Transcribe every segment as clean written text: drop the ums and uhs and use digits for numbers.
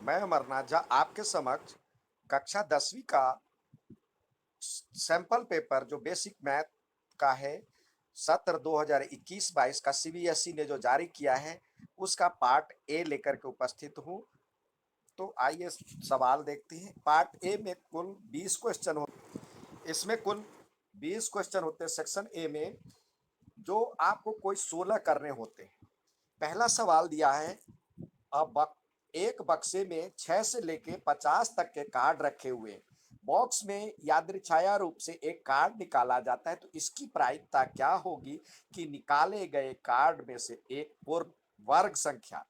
मैं अमरनाथ झा आपके समक्ष कक्षा 10वीं का सैंपल पेपर जो बेसिक मैथ का है, सत्र 2021-22 का सीबीएसई ने जो जारी किया है, उसका पार्ट ए लेकर के उपस्थित हूँ। तो आइए सवाल देखते हैं। पार्ट ए में कुल 20 क्वेश्चन हो, इसमें कुल 20 क्वेश्चन होते हैं सेक्शन ए में, जो आपको कोई 16 करने होते हैं। पहला सवाल दिया है, अब एक बक्से में 6 से लेके 50 तक के कार्ड रखे हुए हैं। बॉक्स में यादृच्छाया रूप से एक कार्ड निकाला जाता है, तो इसकी प्रायिकता क्या होगी कि निकाले गए कार्ड में से एक पूर्ण वर्ग संख्या,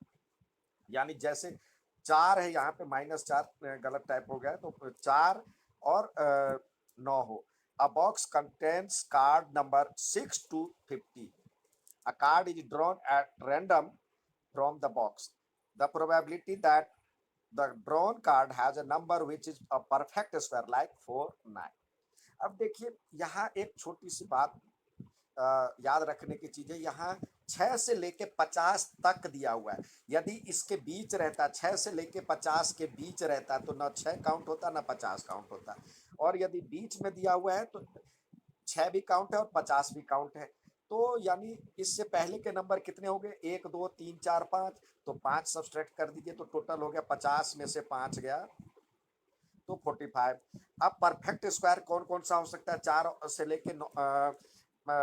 यानी जैसे 4 है, यहाँ पे -4 गलत टाइप हो गया है, तो 4 और 9 हो। अ box contains card number 6 to 50. A card is drawn at random from the box. The probability that the drawn card has a number which is a perfect square like 4, 9. अब देखिए यहाँ एक छोटी सी बात याद रखने की चीज है। यहाँ 6 से लेके 50 तक दिया हुआ है। यदि इसके बीच रहता, 6 से लेके 50 के बीच रहता, तो ना 6 काउंट होता ना 50 काउंट होता। और यदि बीच में दिया हुआ है तो 6 भी काउंट है और 50 भी काउंट है। तो यानी इससे पहले के नंबर कितने हो गए? 1 2 3 4 5, तो 5 सब्सट्रैक्ट कर दीजिए तो टोटल हो गया 50 में से 5 गया तो 45। अब परफेक्ट स्क्वायर कौन कौन सा हो सकता है? 4 से लेके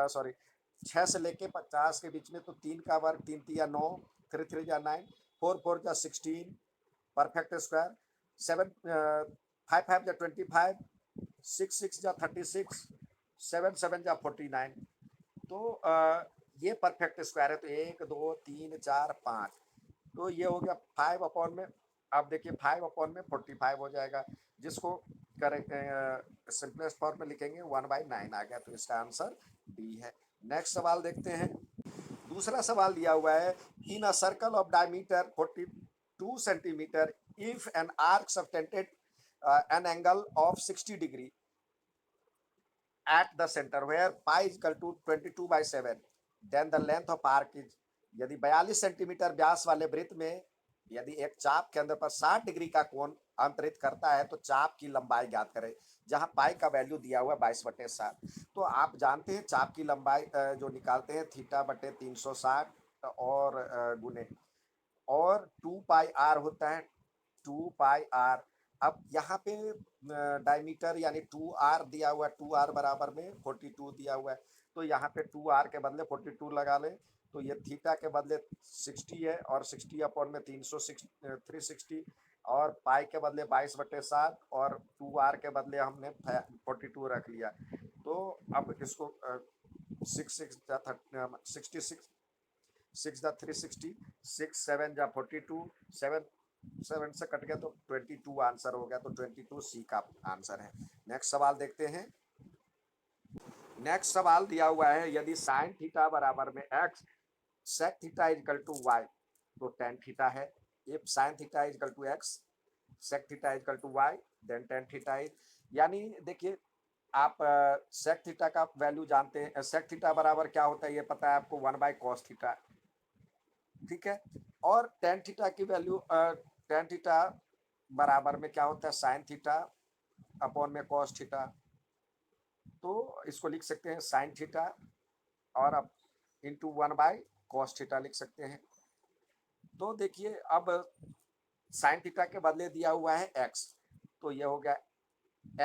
सॉरी 6 से लेके 50 के बीच में, तो 3 का वर्ग, 3 तिया 9, 3 3 जा 9, 4 4 जा 16 परफेक्ट स्क्वायर। 7 5 5 जा 25, 6 6 जा 36, 7 7 जा 49। तो ये परफेक्ट स्क्वायर है। तो 1 2 3 4 5, तो ये हो गया 5 अपॉन में। अब देखिए 5 अपॉन में 45 हो जाएगा, जिसको करेक्ट सिंपलेस्ट फॉर्म में लिखेंगे 1/9 आ गया। तो इसका आंसर डी है। नेक्स्ट सवाल देखते हैं। दूसरा सवाल दिया हुआ है, in a circle of diameter 42 centimetre, if an arc subtended an angle of 60 degree at the center where pi is equal to 22/7, then the length of arc is, यदि 42 सेंटीमीटर व्यास वाले वृत्त में यदि एक चाप के अंदर पर 60 डिग्री का कोण अंतरित करता है, तो चाप की लंबाई ज्ञात करें। जहां पाई का वैल्यू दिया हुआ है 22/7। तो आप जानते हैं चाप की लंबाई जो निकालते हैं θ/360 और गुने, और 2πr होता है, 2πr। अब यहाँ पे डायमीटर यानी 2r दिया हुआ है, 2r बराबर में 42 दिया हुआ है, तो यहाँ पे 2r के बदले 42 लगा लें। तो ये थीटा के बदले 60 है, और 60 अपॉन में 360 और पाई के बदले 22/7 और 2r के बदले हमने 42 रख लिया। तो अब इसको 6 7 जा 42, 7 7 से कट गया तो 22 आंसर हो गया। तो 22 सी का आंसर है। नेक्स्ट सवाल देखते हैं। नेक्स्ट सवाल दिया हुआ है, यदि साइन थीटा बराबर में x, sec theta is equal to y, तो टेन थीटा है। If sine theta is equal to x, sec theta is equal to y, then tan theta is, यानी देखिए आप सेक थीटा का वैल्यू जानते हैं। सेक थीटा बराबर क्या होता है ये पता है आपको, 1/cos थीटा, ठीक है। और टेन थीटा की वैल्यू, टेन थीटा बराबर में क्या होता है? साइन थीटा अपॉन में कॉस थीटा। तो इसको लिख सकते हैं साइन थीटा और अब इंटू 1/cos थीटा लिख सकते हैं। तो देखिए अब साइन थीटा के बदले दिया हुआ है एक्स, तो ये हो गया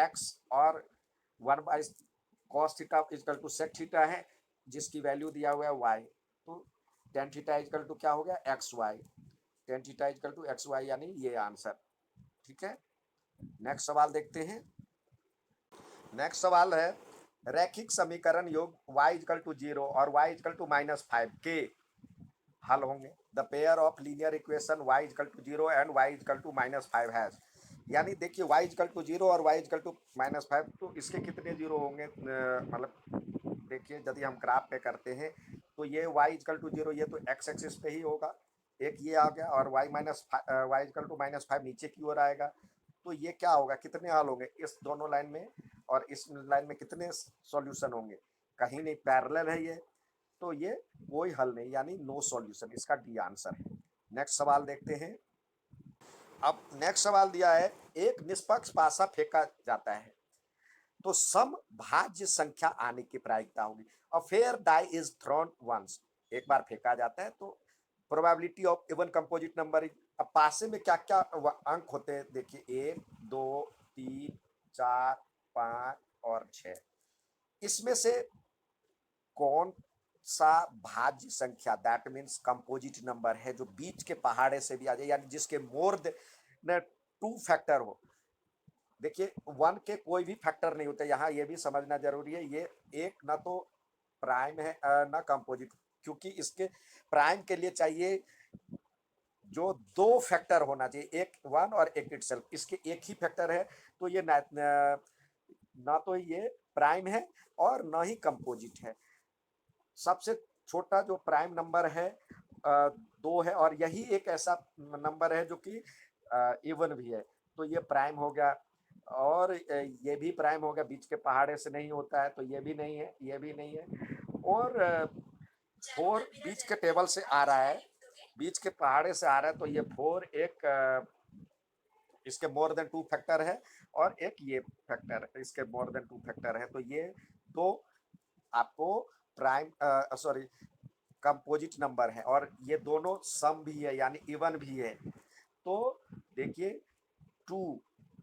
एक्स, और 1/cos theta is equal to sec theta है, जिसकी वैल्यू दिया हुआ है वाई। तो टेन थीटा इजकल टू क्या हो गया? X y. Tan theta is equal to x y, यानी ये आंसर, ठीक है। नेक्स्ट सवाल देखते हैं। नेक्स्ट सवाल है, रैखिक समीकरण योग y इजकल टू 0 और y इजकल टू -5 के हल होंगे। The pair of linear equation y is equal to 0 and y is equal to -5 has, यानी देखिए y इजकल टू 0 और y इजकल टू -5, तो इसके कितने जीरो होंगे? मतलब देखिए यदि हम ग्राफ पे करते हैं तो ये y इजकल टू 0, ये तो x एक्सिस पे ही होगा, एक ये आ गया, और y इजकल टू -5 नीचे की ओर आएगा। तो ये क्या होगा? कितने हल होंगे इस दोनों लाइन में, और इस लाइन में कितने सॉल्यूशन होंगे? कहीं नहीं, पैरेलल है ये, तो ये कोई हल नहीं, यानी नो सॉल्यूशन, इसका डी आंसर है। नेक्स्ट सवाल देखते हैं। अब नेक्स्ट सवाल दिया है, एक निष्पक्ष पासा फेंका जाता है तो सम भाज्य संख्या आने की प्रायिकता होगी। A fair die is thrown once, एक बार फेंका जाता है तो probability of even composite number. अब पासे में क्या क्या अंक होते हैं देखिए, 1 2 3 4 5 और 6। इसमें से कौन सा भाज्य संख्या, दैट मीन्स कंपोजिट नंबर है, जो बीच के पहाड़े से भी आ जाए, यानी जिसके मोर देन 2 फैक्टर हो। देखिए 1 के कोई भी फैक्टर नहीं होते, यहाँ ये भी समझना जरूरी है। ये एक ना तो प्राइम है ना कंपोजिट, क्योंकि इसके प्राइम के लिए चाहिए जो 2 फैक्टर होना चाहिए, एक 1 और एक इटसेल्फ। इसके एक ही फैक्टर है, तो ये ना तो ये प्राइम है और ना ही कंपोजिट है। सबसे छोटा जो प्राइम नंबर है 2 है, और यही एक ऐसा नंबर है जो कि इवन भी है, तो ये प्राइम हो गया। और ये भी प्राइम हो गया, बीच के पहाड़े से नहीं होता है, तो ये भी नहीं है, ये भी नहीं है। और 4 बीच के टेबल से आ रहा है, बीच के पहाड़े से आ रहा है, तो ये 4 एक इसके मोर देन 2 फैक्टर है, और एक ये फैक्टर इसके मोर देन 2 फैक्टर है, तो ये दो आपको प्राइम सॉरी कंपोजिट नंबर है, और ये दोनों सम भी है यानी इवन भी है। तो देखिए 2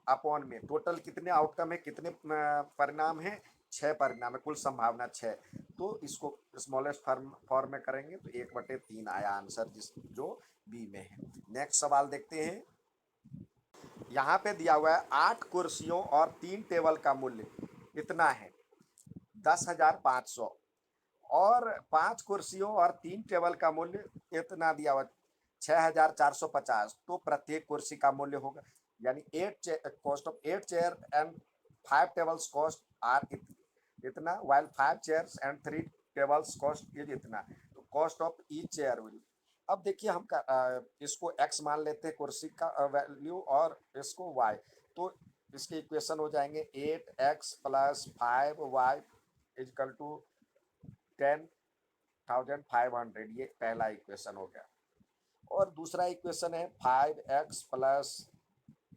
अपॉन में टोटल कितने आउटकम है, कितने परिणाम है, 6 परिणाम है, कुल संभावना 6। तो इसको स्मॉलेस्ट फॉर्म में करेंगे तो 1/3 आया आंसर, जो बी में है। नेक्स्ट सवाल देखते हैं। यहाँ पे दिया हुआ है 8 कुर्सियों और 3 टेबल का मूल्य इतना है 10,500, और 5 कुर्सियों और 3 टेबल का मूल्य इतना दिया हुआ 6,450। तो प्रत्येक कुर्सी का मूल्य होगा, यानी 8 cost of 8 chair and 5 tables cost are इतना, while 5 chairs and 3 tables cost is इतना। तो cost of each chair will, अब देखिए हम इसको x मान लेते हैं कुर्सी का वैल्यू, और इसको y। तो इसके इक्वेशन हो जाएंगे 8x plus 5y is equal to 10,500, ये पहला इक्वेशन हो गया। और दूसरा इक्वेशन है 5x plus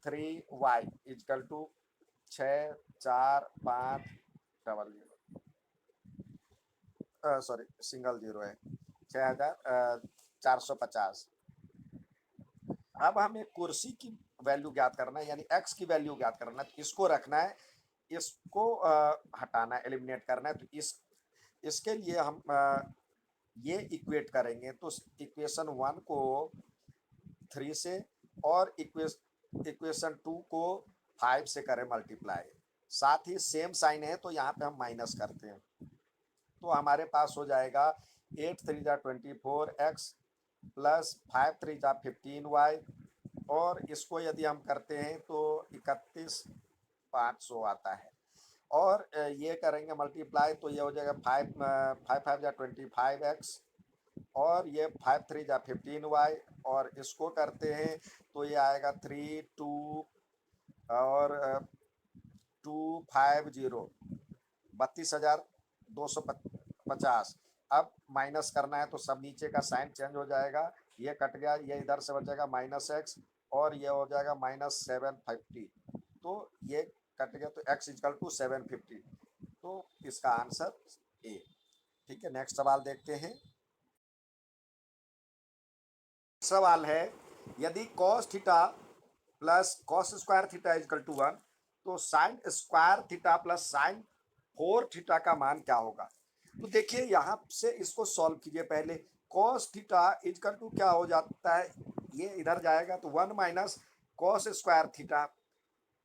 3y is equal to 6,4,5,00, sorry single zero है, 6,450। अब हमें कुर्सी की वैल्यू ज्ञात करना है, यानी x की वैल्यू ज्ञात करना है, तो इसको रखना है, इसको हटाना है, एलिमिनेट करना है। तो इसके लिए हम ये इक्वेट करेंगे, तो इक्वेशन 1 को 3 से और इक्वेशन 2 को 5 से करें मल्टीप्लाई, साथ ही सेम साइन है तो यहाँ पे हम माइनस करते हैं, तो हमारे पास हो जाएगा 8 3 जा 24x प्लस 5 3 जा 15y, और इसको यदि हम करते हैं तो 31,500 आता है। और ये करेंगे मल्टीप्लाई, तो ये हो जाएगा 5 जा 25x, और ये 5 3 जा 15y, और इसको करते हैं तो ये आएगा 3 2 और 250, 32,250। अब माइनस करना है तो सब नीचे का साइन चेंज हो जाएगा, ये कट गया, ये इधर से बचेगा -x, और ये हो जाएगा -750। तो ये कट गया, तो x इजकल टू 750, तो इसका आंसर ए। ठीक है, नेक्स्ट सवाल देखते हैं। सवाल है, यदि cos theta plus cos square theta is equal to 1, तो sine square theta plus sine 4 theta का मान क्या होगा। तो देखिए यहाँ से इसको सॉल्व कीजिए। पहले cos थीटा इजकल टू क्या हो जाता है, ये इधर जाएगा तो 1 माइनस cos स्क्वायर थीटा,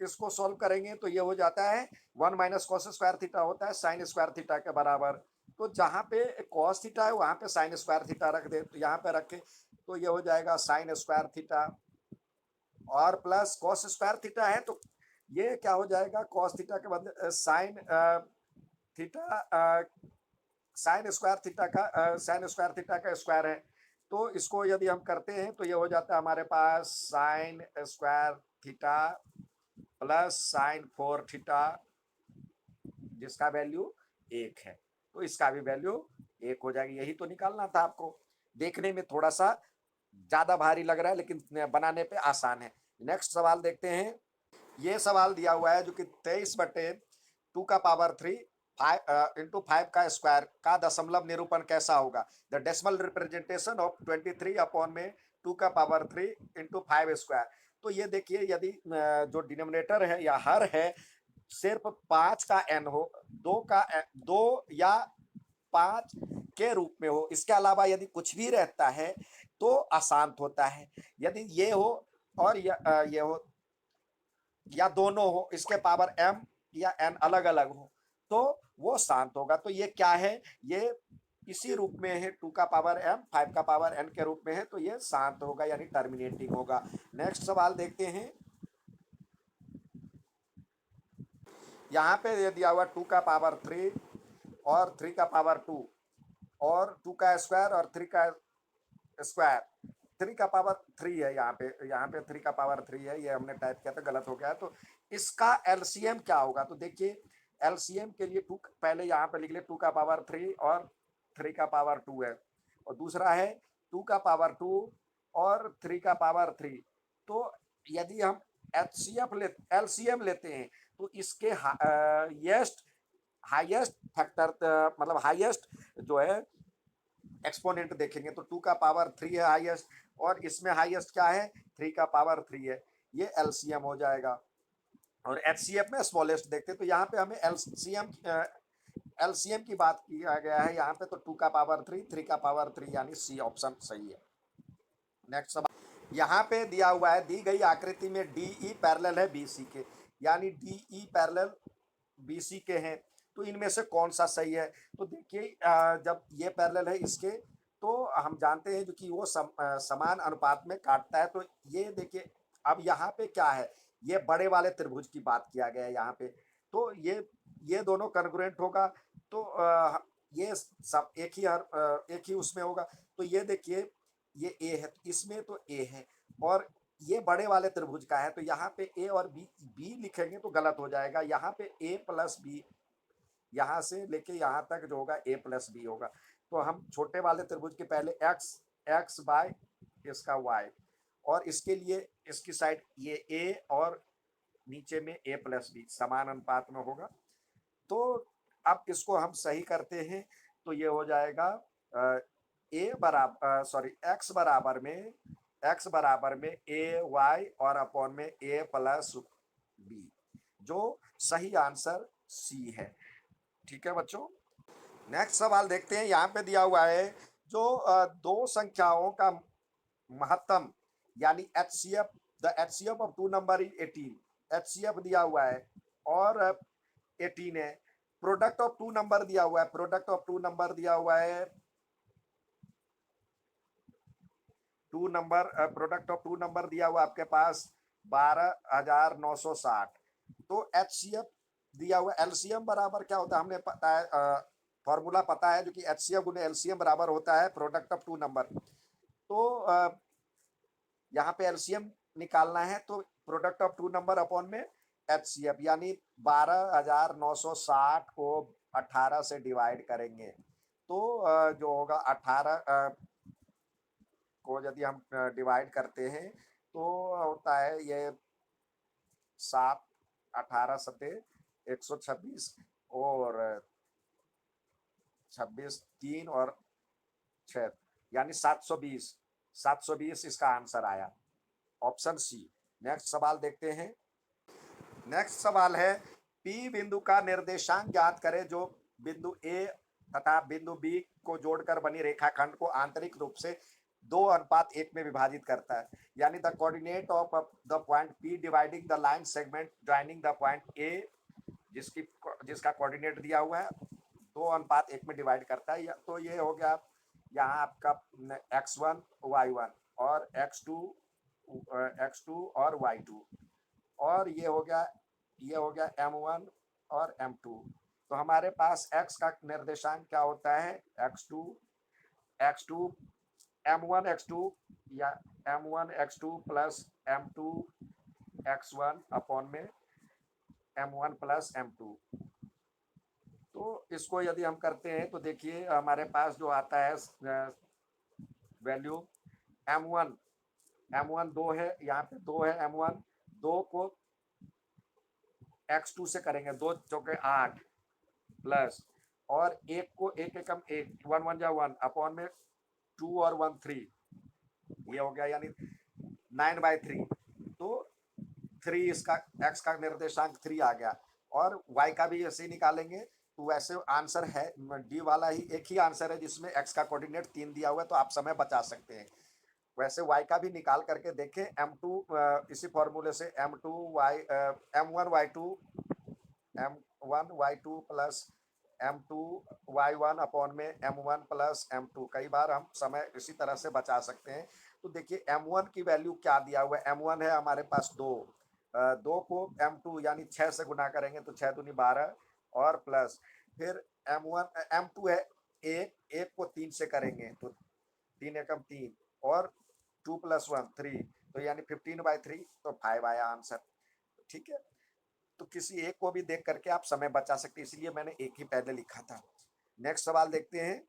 इसको सॉल्व करेंगे तो ये हो जाता है 1 माइनस cos स्क्वायर थीटा होता है साइन स्क्वायर थीटा के बराबर। तो जहाँ पे cos थीटा है वहाँ पे साइन स्क्वायर थीटा रख दे, तो यहाँ पे रखे तो ये हो जाएगा साइन स्क्वायर थीटा, और प्लस cos स्क्वायर थीटा है तो ये क्या हो जाएगा, cos थीटा के बदले sine theta, sign square theta का साइन स्क्वायर थीटा का स्क्वायर है। तो इसको यदि हम करते हैं तो ये हो जाता है हमारे पास sine square theta plus sine 4 theta, जिसका वैल्यू 1 है, तो इसका भी वैल्यू 1 हो जाएगी। यही तो निकालना था आपको। देखने में थोड़ा सा ज्यादा भारी लग रहा है लेकिन बनाने पे आसान है। नेक्स्ट सवाल देखते हैं। ये सवाल दिया हुआ है जो कि 23/2 इंटू 5 का स्क्वायर का दशमलव निरूपण कैसा होगा। The decimal representation of 23/2 into 5 square. तो ये देखिए, यदि जो डिनोमिनेटर है या हर है सिर्फ 5 का n हो, 2 या 5 के रूप में हो, इसके अलावा यदि कुछ भी रहता है तो अशांत होता है। यदि ये हो और ये हो या दोनों हो, इसके पावर m या n अलग अलग हो, तो वो शांत होगा। तो ये क्या है, ये इसी रूप में है, 2 का पावर m 5 का पावर n के रूप में है, तो ये शांत होगा यानी टर्मिनेटिंग होगा। नेक्स्ट सवाल देखते हैं। यहाँ पे ये दिया हुआ 2 का पावर 3 और 3 का पावर 2 और 2 का स्क्वायर और 3 का स्क्वायर। 3 का पावर 3 है, यहाँ पे 3 का पावर 3 है, ये हमने टाइप किया था, गलत हो गया है। तो इसका एलसीएम क्या होगा, तो देखिए एलसीएम के लिए 2 पहले यहाँ पे लिख ले, 2 का पावर 3 और 3 का पावर 2 है, और दूसरा है 2 का पावर 2 और 3 का पावर 3। तो यदि हम एलसीएम लेते हैं तो इसके हाईएस्ट फैक्टर, मतलब हाईएस्ट जो है एक्सपोनेंट देखेंगे तो 2 का पावर 3 है हाईएस्ट, और इसमें हाईएस्ट क्या है, 3 का पावर 3 है, ये एलसीएम हो जाएगा। और एचसीएफ में स्मॉलेस्ट देखते हैं, तो यहाँ पे हमें एलसीएम की बात किया गया है यहाँ पे, तो 2 का पावर 3 3 का पावर 3 यानी सी ऑप्शन सही है। नेक्स्ट सवाल यहाँ पे दिया हुआ है, दी गई आकृति में डीई पैरेलल है बीसी के, यानी डीई पैरेलल बीसी के हैं, तो इनमें से कौन सा सही है। तो देखिए जब ये पैरेलल है इसके, तो हम जानते हैं जो कि वो समान अनुपात में काटता है। तो ये देखिए, अब यहाँ पे क्या है, ये बड़े वाले त्रिभुज की बात किया गया है यहाँ पे, तो ये दोनों कन्ग्रुएंट होगा, तो ये सब एक ही उसमें होगा। तो ये देखिए, ये ए है, तो इसमें तो ए है, और ये बड़े वाले त्रिभुज का है, तो यहाँ पे ए और बी लिखेंगे तो गलत हो जाएगा। यहाँ पे ए प्लस बी, यहाँ से लेके यहाँ तक जो होगा ए प्लस बी होगा। तो हम छोटे वाले त्रिभुज के पहले एक्स बाय इसका वाई, और इसके लिए इसकी साइड ये ए और नीचे में ए प्लस बी समान अनुपात में होगा। तो अब इसको हम सही करते हैं, तो ये हो जाएगा ए बराबर सॉरी एक्स बराबर में ए वाई और अपॉन में ए प्लस बी, जो सही आंसर सी है। ठीक है बच्चों। नेक्स्ट सवाल देखते हैं। यहाँ पे दिया हुआ है जो दो संख्याओं का महत्तम यानी HCF, the HCF of two number is 18, HCF दिया हुआ है और 18 है। प्रोडक्ट ऑफ टू नंबर दिया हुआ है, प्रोडक्ट ऑफ टू नंबर दिया हुआ है, प्रोडक्ट ऑफ टू नंबर दिया हुआ आपके पास 12,960। तो एचसीएफ दिया हुआ, एलसीएम बराबर क्या होता है हमने पता है, फॉर्मूला पता है, जो कि एचसीएफ गुने एलसीएम बराबर होता है प्रोडक्ट ऑफ टू नंबर। तो यहाँ पे एलसीएम निकालना है, तो product of two number upon में एचसीएफ, यानी 12,960 को 18 से डिवाइड करेंगे, तो जो होगा 18 को यदि हम डिवाइड करते हैं तो होता है ये 7, 18 सते 126 और 26 3 और 6 यानी 720, 720 इसका आंसर आया, ऑप्शन सी। नेक्स्ट सवाल देखते हैं। नेक्स्ट सवाल है, पी बिंदु का निर्देशांक ज्ञात करें जो बिंदु ए तथा बिंदु बी को जोड़कर बनी रेखाखंड को आंतरिक रूप से 2:1 में विभाजित करता है, यानी the coordinate of the point P dividing the line segment joining the point A, जिसका कोऑर्डिनेट दिया हुआ है 2:1 में डिवाइड करता है। तो ये हो गया यहाँ आपका x1 y1 और x2 और y2, और ये हो गया m1 और m2। तो हमारे पास x का निर्देशांक क्या होता है, x2 m1 x2 या m1 x2 plus m2 x1 upon में m1 प्लस m2। तो इसको यदि हम करते हैं तो देखिए हमारे पास जो आता है वैल्यू m1 M1 2 है, यहाँ पे 2 है M1, 2 को x2 से करेंगे, 2 चौके 8 प्लस, और एक को एक एकम एक, 1 1 जा 1 अपॉन में 2 और 1 3, ये हो गया यानी 9/3। तो 3 इसका x का निर्देशांक 3 आ गया, और y का भी ऐसे ही निकालेंगे। तो वैसे आंसर है डी वाला ही एक ही आंसर है जिसमें x का कोऑर्डिनेट 3 दिया हुआ है, तो आप समय बचा सकते हैं। वैसे y का भी निकाल करके देखें, M2 इसी फॉर्मूले से M1 y2 plus M2 y1 upon में M1 प्लस M2, कई बार हम समय इसी तरह से बचा सकते हैं। तो देखिए M1 की वैल्यू क्या दिया हुआ है, M1 है हमारे पास 2, 2 को M2 यानी 6 से गुना करेंगे तो 6 दूनी 12, और प्लस फिर M2 है एक, एक को 3 से करेंगे तो 3 एकम 3, और 2 + 1 3, तो यानी 15/3, तो 5 आया आंसर। ठीक है, तो किसी एक को भी देख करके आप समय बचा सकते हैं, इसलिए मैंने एक ही पहले लिखा था। नेक्स्ट सवाल देखते हैं।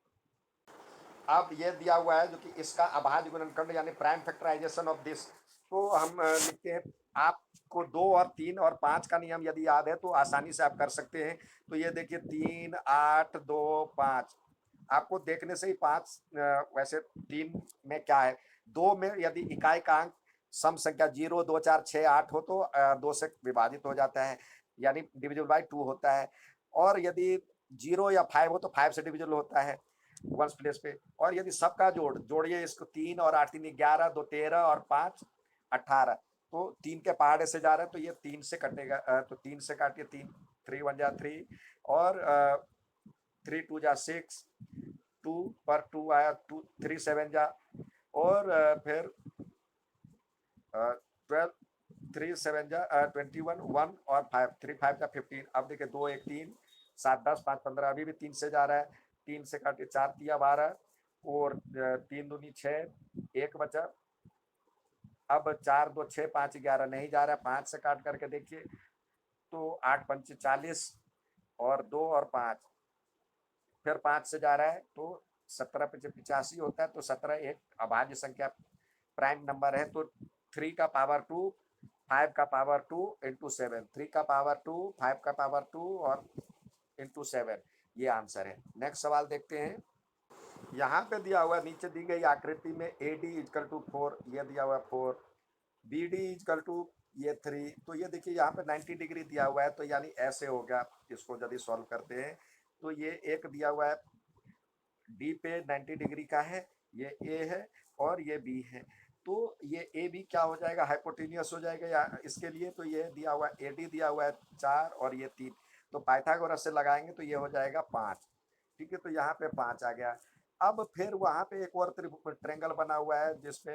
अब ये दिया हुआ है जो कि इसका अभाज्य गुणनखंड यानी प्राइम फैक्टराइजेशन ऑफ दिस, तो हम लिखते हैं। आपको 2 और 3 और 5 का नियम यदि याद है तो आसानी से आप कर सकते हैं। तो ये देखिए 3 8 2 5, आपको देखने से ही 5, वैसे 3 में क्या है, 2 में यदि इकाई का अंक सम संख्या 0 2 4 6 8 हो तो 2 से विभाजित हो जाता है, यानी डिविजिबल बाय 2 होता है। और यदि 0 या 5 हो तो 5 से डिविजिबल होता है वंस प्लेस पे। और यदि सबका जोड़िए इसको, 3 और 8 3 11, 2 13 और 5 18, तो 3 के पहाड़े से जा रहे हैं तो ये 3 से कटेगा, तो 3 से काटिए, 3 3 1 जा 3, और 3 2 जा 6, 2 पर 2 आया 2, 3 7 जा, और फिर 12, 3 7 जा 21, 1 और 5, 3 5 जा 15। अब देखिए 2 1 3 7 10 5 15, अभी भी 3 से जा रहा है, 3 से काटिए 4 तिया 12, और 3 दूनी 6, एक बचा। अब 4 2 6 5 11 नहीं जा रहा है, 5 से काट करके देखिए तो 8 पंचे 40, और 2 और 5, फिर 5 से जा रहा है तो 17 पंचे 85 होता है, तो 17 एक अभाज्य संख्या प्राइम नंबर है। तो 3 का पावर 2, 5 का पावर 2 इंटू 7, 3 का पावर 2, 5 का पावर 2 और इंटू 7, ये आंसर है। नेक्स्ट सवाल देखते हैं। यहाँ पे दिया हुआ नीचे दी गई आकृति में AD इजकल टू 4, ये दिया हुआ 4, BD इजकल टू ये 3, तो ये देखिए यहाँ पे 90 डिग्री दिया हुआ है, तो यानी ऐसे हो गया। इसको यदि सॉल्व करते हैं तो ये एक दिया हुआ है डी पे 90 डिग्री का है, ये ए है और ये बी है, तो ये ए बी क्या हो जाएगा, हाइपोटेनियस हो जाएगा या इसके लिए। तो ये दिया हुआ ए डी दिया हुआ है 4 और ये 3, तो पाइथागोरस से लगाएंगे तो ये हो जाएगा 5। ठीक है, तो यहाँ पे 5 आ गया। अब फिर वहाँ पे एक और ट्रेंगल बना हुआ है जिसपे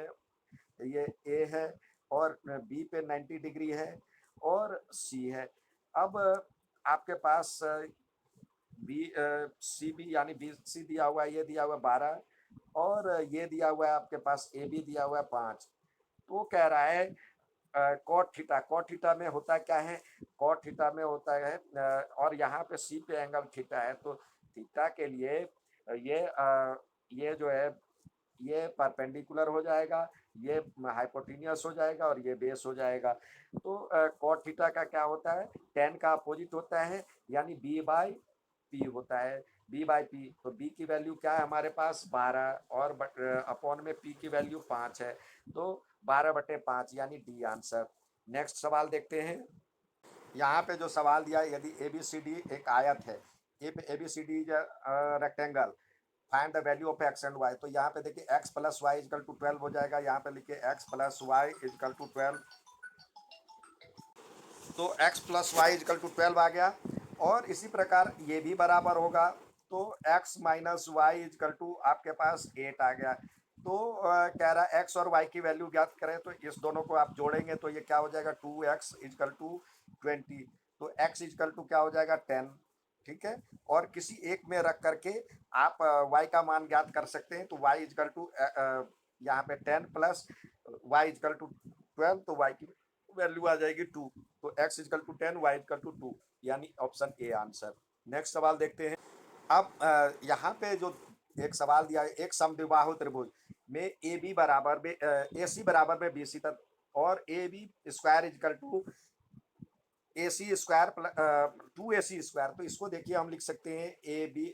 ये ए है और बी पे 90 डिग्री है और सी है। अब आपके पास बी सी बी यानी बी सी दिया हुआ है, ये दिया हुआ है 12, और ये दिया हुआ है आपके पास ए बी दिया हुआ है 5। तो कह रहा है कॉट थीटा, कॉट थीटा में होता क्या है, कॉट थीटा में होता है और यहाँ पे सी पे एंगल थीटा है, तो थीटा के लिए ये जो है ये परपेंडिकुलर हो जाएगा, ये हाइपोटेनियस हो जाएगा और ये बेस हो जाएगा। तो कॉट थीटा का क्या होता है, टेन का अपोजिट होता है, यानी बी बाई पी होता है, बी बाई पी। तो बी की वैल्यू क्या है हमारे पास 12 और अपॉन में पी की वैल्यू 5 है, तो 12/5 यानी डी आंसर। नेक्स्ट सवाल देखते हैं। यहाँ पे जो सवाल दिया है, यदि ए बी सी डी एक आयत है, A B C D rectangle, find the value of x and y, तो यहाँ पे देखिए x plus y is equal to 12 हो जाएगा, यहाँ पे लिखिए x plus y is equal to 12, तो x plus y is equal to 12 आ गया। और इसी प्रकार ये भी बराबर होगा, तो x minus y is equal to आपके पास 8 आ गया। तो कह रहा है x और y की वैल्यू ज्ञात करें, तो इस दोनों को आप जोड़ेंगे तो ये क्या हो जाएगा 2x इजकल टू 20, तो x इजकल टू क्या हो जाएगा 10। ठीक है, और किसी एक में रख करके आप y का मान ज्ञात कर सकते हैं, तो y इजकल टू यहाँ पे 10 प्लस y इजकल टू 12, तो y की वैल्यू आ जाएगी 2, तो x is equal to 10 y is equal to 2, यानी ऑप्शन ए आंसर। नेक्स्ट सवाल देखते हैं। अब यहाँ पे जो एक सवाल दिया है, एक समद्विबाहु त्रिभुज में ए बी बराबर में ए सी बराबर में बी सी तक, और A B square is equal to A C square to A C square. तो इसको देखिए हम लिख सकते हैं ए बी,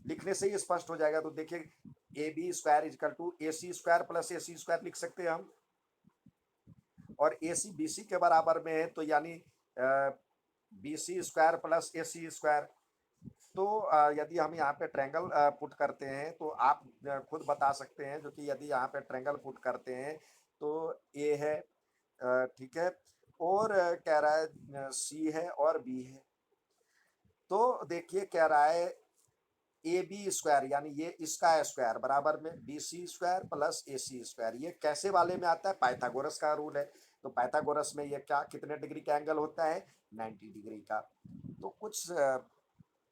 लिखने से ही स्पष्ट हो जाएगा। तो देखिए A B square is equal to A C square plus A C square लिख सकते हैं हम, और ए सी बी सी के बराबर में है, तो यानी B C square plus A C square. तो यदि हम यहाँ पे ट्रायंगल पुट करते हैं तो आप खुद बता सकते हैं, जो कि यदि यहाँ पे ट्रायंगल पुट करते हैं तो ए है, ठीक है, और कह रहा है सी है और बी है। तो देखिए कह रहा है ए बी स्क्वायर, यानी ये इसका स्क्वायर बराबर में B C square plus A C square. ये कैसे वाले में आता है? पाइथागोरस का रूल है। तो पाइथागोरस में ये क्या कितने डिग्री का एंगल होता है? 90 डिग्री का। तो कुछ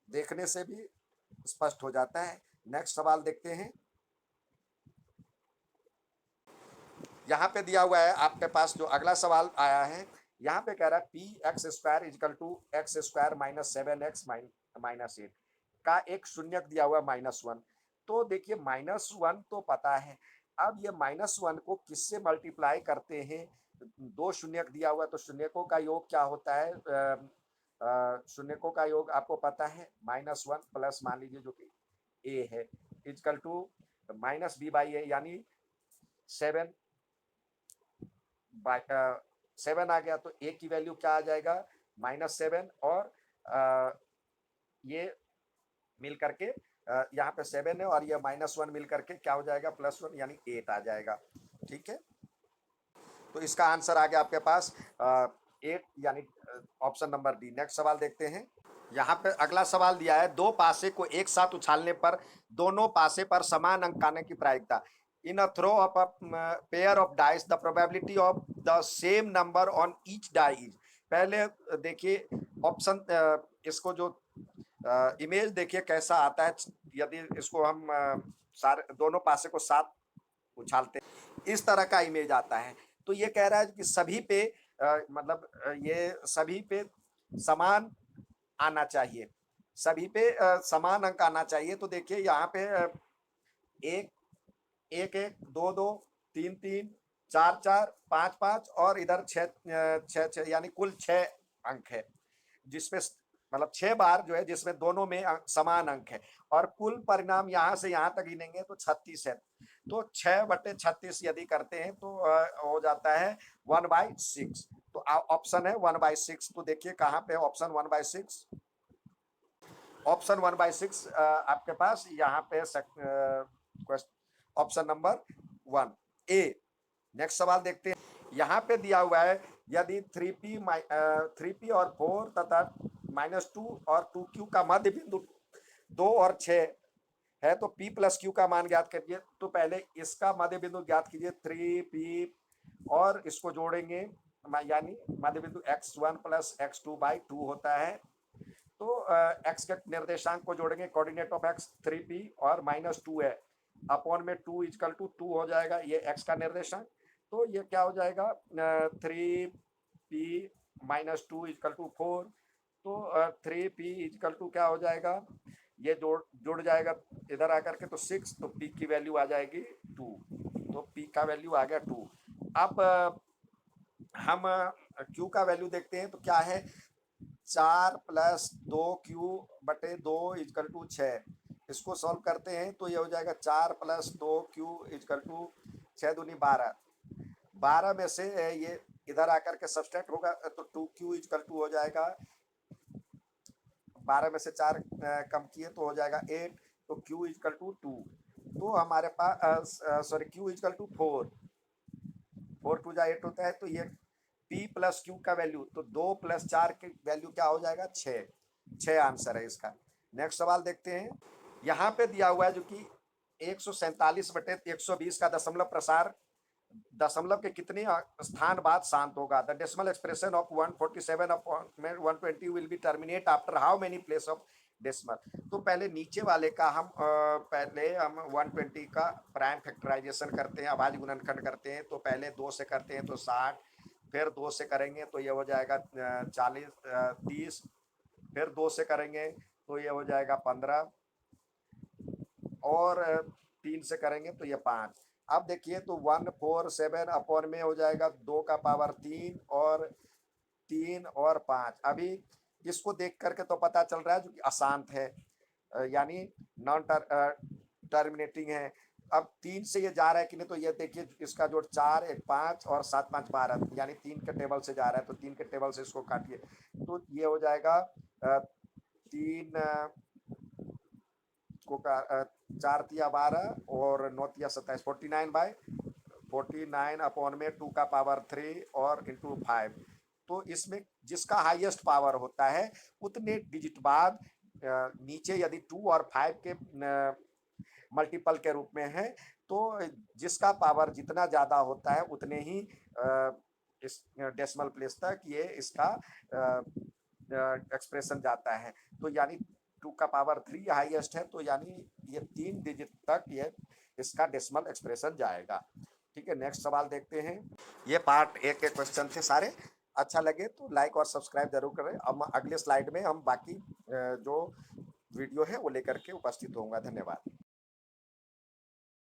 देखने से भी स्पष्ट हो जाता है। नेक्स्ट सवाल देखते हैं। यहाँ पे दिया हुआ है आपके पास जो अगला सवाल आया है, यहाँ पे कह रहा है P x square is equal to x square minus 7x minus 8 का एक शून्यक दिया हुआ -1। तो देखिए -1 तो पता है, अब ये -1 को किससे मल्टीप्लाई करते हैं? दो शून्यक दिया हुआ, तो शून्यकों का योग क्या होता है? शून्यकों का योग आपको पता है, -1 प्लस मान लीजिए जो कि ए है is equal to minus b by a, यानी 7 7 आ गया। तो ए की वैल्यू क्या आ जाएगा? -7, और ये मिल करके यहाँ पे 7 है और ये -1 मिल करके क्या हो जाएगा? +1, यानी 8 आ जाएगा। ठीक है, तो इसका आंसर आ गया आपके पास 8, यानी ऑप्शन नंबर डी। नेक्स्ट सवाल देखते हैं। यहाँ पे अगला सवाल दिया है, दो पासे को एक साथ उछालने पर दोनों पासे पर समान अंक आने की प्रायिकता। In a throw of a pair of dice the probability of the same number on each die is. पहले देखिए ऑप्शन, इसको जो इमेज देखिए कैसा आता है। यदि इसको हम सारे दोनों पासे को साथ उछालते हैं, इस तरह का इमेज आता है। तो ये कह रहा है कि सभी पे मतलब ये सभी पे समान आना चाहिए, सभी पे समान अंक आना चाहिए। तो देखिए यहाँ पे एक एक एक, दो दो, तीन तीन, चार चार, पांच पांच, और इधर छः छः, यानी कुल 6 अंक है, जिसमें मतलब 6 बार जो है जिसमें दोनों में समान अंक है, और कुल परिणाम यहाँ से यहाँ तक गिनेंगे तो 36 है। तो 6/36 यदि करते हैं तो हो जाता है 1/6। तो ऑप्शन है 1/6। तो देखिए कहाँ पे ऑप्शन 1/6? ऑप्शन 1/6 आपके पास यहाँ पे ऑप्शन नंबर 1 ए। नेक्स्ट सवाल देखते हैं। यहाँ पे दिया हुआ है, यदि 3p और 4 तथा -2 और 2q का मध्य बिंदु 2 और 6 है, तो p प्लस q का मान ज्ञात करिए। तो पहले इसका मध्य बिंदु ज्ञात कीजिए 3p, और इसको जोड़ेंगे, यानी मध्य बिंदु x1 प्लस x2/2 होता है। तो x के निर्देशांक को जोड़ेंगे, कोऑर्डिनेट ऑफ x 3p और -2 है, अपॉन में 2 इजकल टू 2 हो जाएगा, ये x का निर्देशांक। तो ये क्या हो जाएगा? 3p -2 is equal to 4। तो 3p इजकल टू क्या हो जाएगा? ये जुड़ जाएगा इधर आकर के, तो 6। तो p की वैल्यू आ जाएगी 2। तो p का वैल्यू आ गया 2। अब हम q का वैल्यू देखते हैं, तो क्या है? 4 + 2q/2 इजकल टू 6। इसको सॉल्व करते हैं तो ये हो जाएगा 4 + 2q इजकल टू 6 दूनी 12। 12 में से ये इधर आकर के सब्सट्रैक्ट होगा, तो 2q इजकल टू हो जाएगा, 12 में से 4 कम किए तो हो जाएगा 8। तो q इजकल टू 2। तो हमारे पास सॉरी q इजकल टू 4, 4 2 8 होता है। तो ये p प्लस q का वैल्यू, तो 2 + 4 की वैल्यू क्या हो जाएगा? 6। 6 आंसर है इसका। नेक्स्ट सवाल देखते हैं। यहाँ पे दिया हुआ है जो कि 147/120 का दशमलव प्रसार दशमलव के कितने स्थान बाद शांत होगा? The decimal expression of 147 upon 120 will be terminate after how many place of decimal. तो पहले नीचे वाले का हम पहले हम 120 का प्राइम फैक्टराइजेशन करते हैं, अभाज्य गुणनखंड करते हैं। तो पहले 2 से करते हैं तो 60, फिर 2 से करेंगे तो ये हो जाएगा 40 30, फिर 2 से करेंगे तो ये हो जाएगा 15, और 3 से करेंगे तो ये 5। अब देखिए तो 147 अपॉन में हो जाएगा 2 का पावर 3 और 3 और 5। अभी इसको देख करके तो पता चल रहा है जो कि अशांत है, यानी नॉन टर्मिनेटिंग है। अब 3 से ये जा रहा है कि नहीं, तो ये देखिए इसका जोड़ 4 1 5 और 7 5 12, यानी 3 के टेबल से जा रहा है, तो 3 के टेबल से इसको काटिए तो ये हो जाएगा 3 को 4 तिया 12 और 9 तिया 27, 49 अपॉन में 2 का पावर 3 और इंटू 5। तो इसमें जिसका हाईएस्ट पावर होता है उतने डिजिट बाद नीचे यदि 2 और 5 के मल्टीपल के रूप में है, तो जिसका पावर जितना ज्यादा होता है उतने ही इस डेसिमल प्लेस तक ये इसका एक्सप्रेशन जाता है। तो यानी 2 का पावर 3 हाईएस्ट है, तो यानी ये 3 डिजिट तक ये इसका डेसिमल एक्सप्रेशन जाएगा। ठीक है, नेक्स्ट सवाल देखते हैं। ये पार्ट 1 के क्वेश्चन थे सारे। अच्छा लगे तो लाइक और सब्सक्राइब जरूर करें। अब अगले स्लाइड में हम बाकी जो वीडियो है वो लेकर के उपस्थित होऊंगा। धन्यवाद।